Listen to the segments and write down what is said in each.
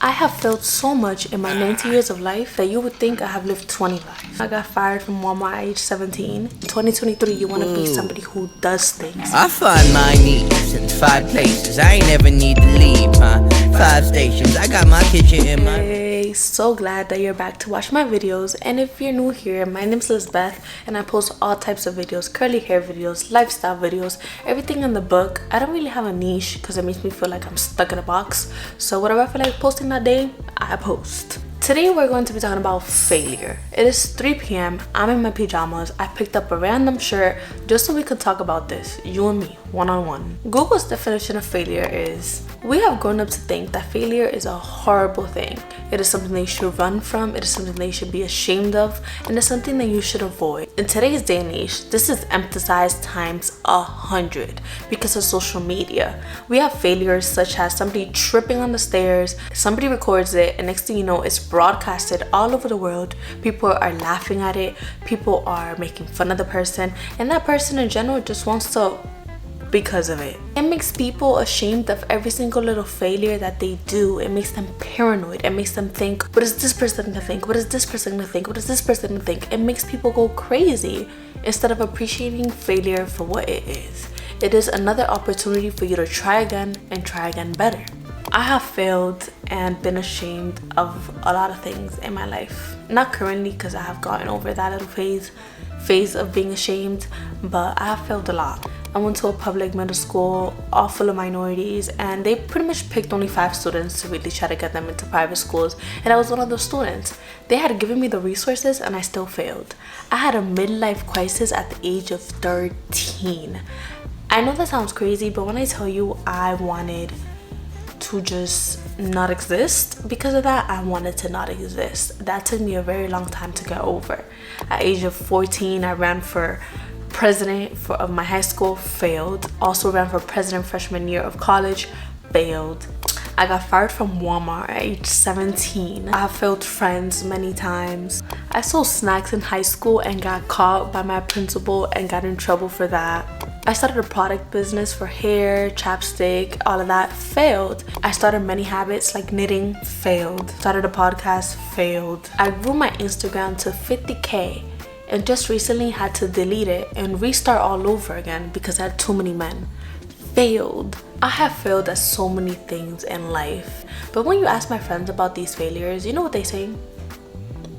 I have failed so much in my 90 years of life that you would think I have lived 20 lives. I got fired from Walmart at age 17. In 2023, you want to be somebody who does things. I find my needs in 5 places. I ain't ever need to leave, huh? 5 stations. I got my kitchen in my... Hey, so glad that you're back to watch my videos. And if you're new here, my name's Elizabeth and I post all types of videos, curly hair videos, lifestyle videos, everything in the book. I don't really have a niche because it makes me feel like I'm stuck in a box. So whatever I feel like posting that day, I post. Today we're going to be talking about failure. It is 3 p.m. I'm in my pajamas. I picked up a random shirt just so we could talk about this, you and me, one-on-one. Google's definition of failure is, we have grown up to think that failure is a horrible thing. It is something that you should run from, it is something that you should be ashamed of, and it's something that you should avoid. In today's day and age, this is emphasized times 100 because of social media. We have failures such as somebody tripping on the stairs, somebody records it, and next thing you know, it's broadcasted all over the world. People are laughing at it, people are making fun of the person, and that person in general just wants to because of it. It makes people ashamed of every single little failure that they do. It makes them paranoid. It makes them think, what is this person gonna think? What is this person gonna think? What is this person gonna think? It makes people go crazy instead of appreciating failure for what it is. It is another opportunity for you to try again and try again better. I have failed and been ashamed of a lot of things in my life. Not currently because I have gotten over that little phase of being ashamed, but I have failed a lot. I went to a public middle school all full of minorities and they pretty much picked only 5 students to really try to get them into private schools, and I was one of those students. They had given me the resources and I still failed. I had a midlife crisis at the age of 13. I know that sounds crazy, but when I tell you I wanted to just not exist, because of that I wanted to not exist. That took me a very long time to get over. At age of 14, I ran for president of my high school, failed. Also ran for president freshman year of college, failed. I got fired from Walmart at age 17. I have failed friends many times. I sold snacks in high school and got caught by my principal and got in trouble for that. I started a product business for hair, chapstick, all of that, failed. I started many habits like knitting, failed. Started a podcast, failed. I grew my Instagram to 50K and just recently had to delete it and restart all over again because I had too many men. Failed. I have failed at so many things in life, but when you ask my friends about these failures, you know what they say?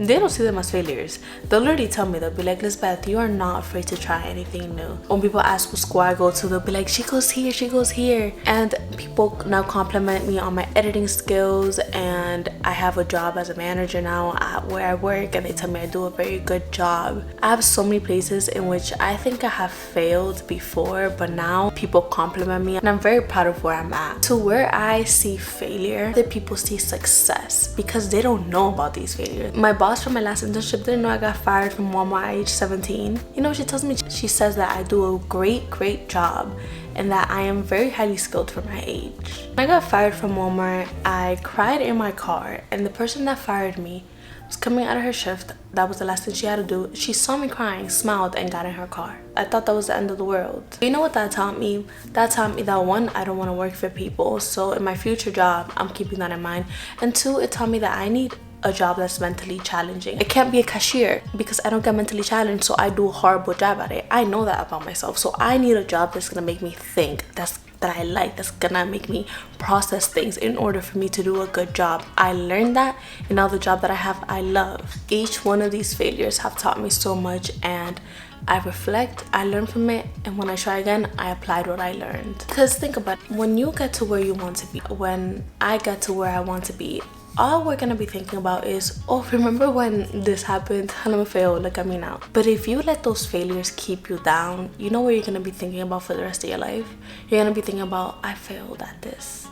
They don't see them as failures. They'll literally tell me, they'll be like, Lisbeth, you are not afraid to try anything new. When people ask what school I go to, they'll be like, she goes here, she goes here. And people now compliment me on my editing skills, and I have a job as a manager now at where I work, and they tell me I do a very good job. I have so many places in which I think I have failed before, but now people compliment me and I'm very proud of where I'm at. To where I see failure, the people see success because they don't know about these failures. My boss from my last internship didn't know I got fired from Walmart at age 17. You know what she tells me? She says that I do a great job and that I am very highly skilled for my age. When I got fired from Walmart, I cried in my car, and the person that fired me was coming out of her shift. That was the last thing she had to do. She saw me crying, smiled, and got in her car. I thought that was the end of the world. You know what that taught me? That taught me that 1, I don't want to work for people, so in my future job, I'm keeping that in mind. And 2, it taught me that I need a job that's mentally challenging. It can't be a cashier because I don't get mentally challenged, so I do a horrible job at it. I know that about myself, so I need a job that's gonna make me think, that I like, that's gonna make me process things in order for me to do a good job. I learned that, and now the job that I have, I love. Each one of these failures have taught me so much, and I reflect, I learn from it, and when I try again, I applied what I learned. Because think about it, when you get to where you want to be, when I get to where I want to be, all we're gonna be thinking about is, oh, remember when this happened? I'm a fail, look at me now. But if you let those failures keep you down, you know what you're gonna be thinking about for the rest of your life? You're gonna be thinking about, I failed at this.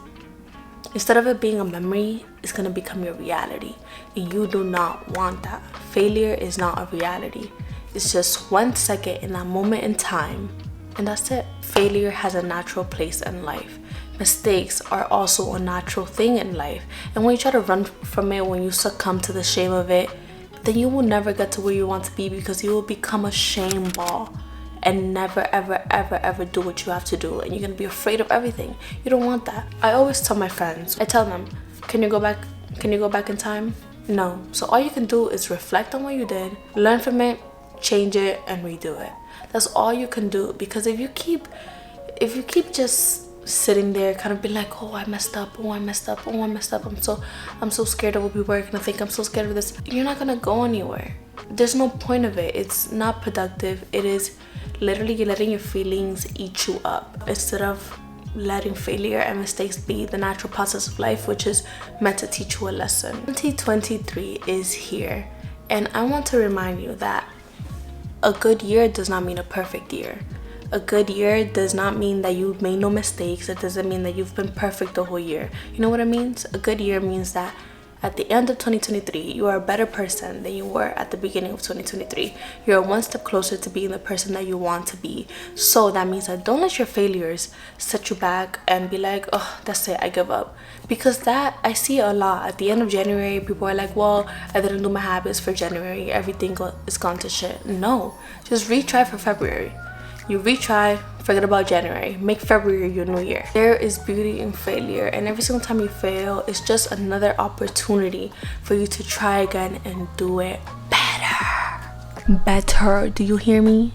Instead of it being a memory, it's gonna become your reality. And you do not want that. Failure is not a reality. It's just 1 second in that moment in time, and that's it. Failure has a natural place in life. Mistakes are also a natural thing in life, and when you try to run from it, when you succumb to the shame of it, then you will never get to where you want to be because you will become a shame ball and never ever do what you have to do, and you're gonna be afraid of everything. You don't want that. I always tell my friends, I tell them, can you go back Can you go back in time? No. So all you can do is reflect on what you did, learn from it, change it, and redo it. That's all you can do. Because if you keep just sitting there kind of being like, oh, I messed up, oh, I messed up, oh, I messed up, I'm so scared of what people are gonna think, I'm so scared of this, you're not gonna go anywhere. There's no point of it. It's not productive. It is literally letting your feelings eat you up instead of letting failure and mistakes be the natural process of life, which is meant to teach you a lesson. 2023 is here, and I want to remind you that a good year does not mean a perfect year. A good year does not mean that you've made no mistakes. It doesn't mean that you've been perfect the whole year. You know what it means? A good year means that at the end of 2023, you are a better person than you were at the beginning of 2023. You're one step closer to being the person that you want to be. So that means that don't let your failures set you back and be like, oh, that's it, I give up. Because that, I see it a lot. At the end of January, people are like, well, I didn't do my habits for January. Everything is gone to shit. No, just retry for February. You retry, forget about January, make February your new year. There is beauty in failure, and every single time you fail, it's just another opportunity for you to try again and do it better. Do you hear me?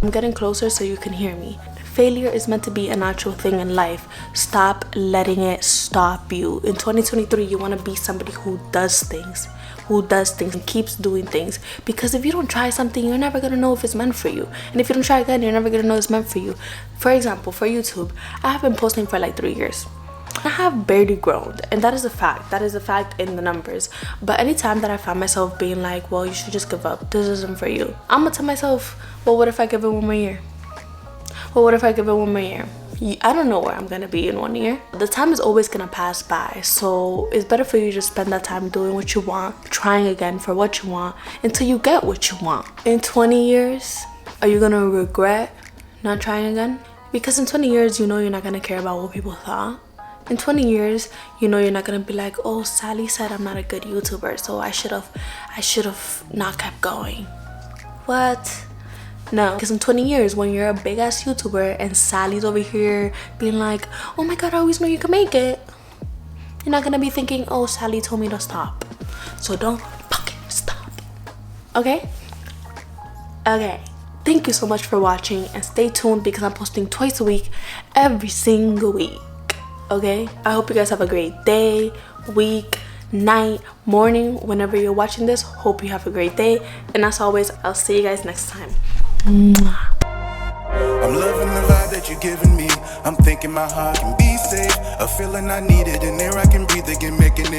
I'm getting closer so you can hear me. Failure is meant to be a natural thing in life. Stop letting it stop you. In 2023, you want to be somebody who does things and keeps doing things. Because if you don't try something, you're never gonna know if it's meant for you. And if you don't try again, you're never gonna know it's meant for you. For example, for YouTube, I have been posting for like 3 years. I have barely grown, and that is a fact. That is a fact in the numbers. But anytime that I find myself being like, well, you should just give up, this isn't for you, I'm gonna tell myself, well, what if I give it 1 more year? Well, what if I give it 1 more year? I don't know where I'm gonna be in 1 year. The time is always gonna pass by, so it's better for you to spend that time doing what you want, trying again for what you want, until you get what you want. In 20 years, are you gonna regret not trying again? Because in 20 years, you know you're not gonna care about what people thought. In 20 years, you know you're not gonna be like, oh, Sally said I'm not a good YouTuber, so I should have not kept going. What? No, because in 20 years, when you're a big ass YouTuber and Sally's over here being like, oh my god, I always knew you could make it, you're not gonna be thinking, oh, Sally told me to stop, so don't fucking stop. Okay? Thank you so much for watching, and stay tuned because I'm posting twice a week, every single week. Okay? I hope you guys have a great day, week, night, morning, whenever you're watching this. Hope you have a great day, and as always, I'll see you guys next time. Mwah. I'm loving the vibe that you're giving me. I'm thinking my heart can be safe. A feeling I needed, and there I can breathe again, making it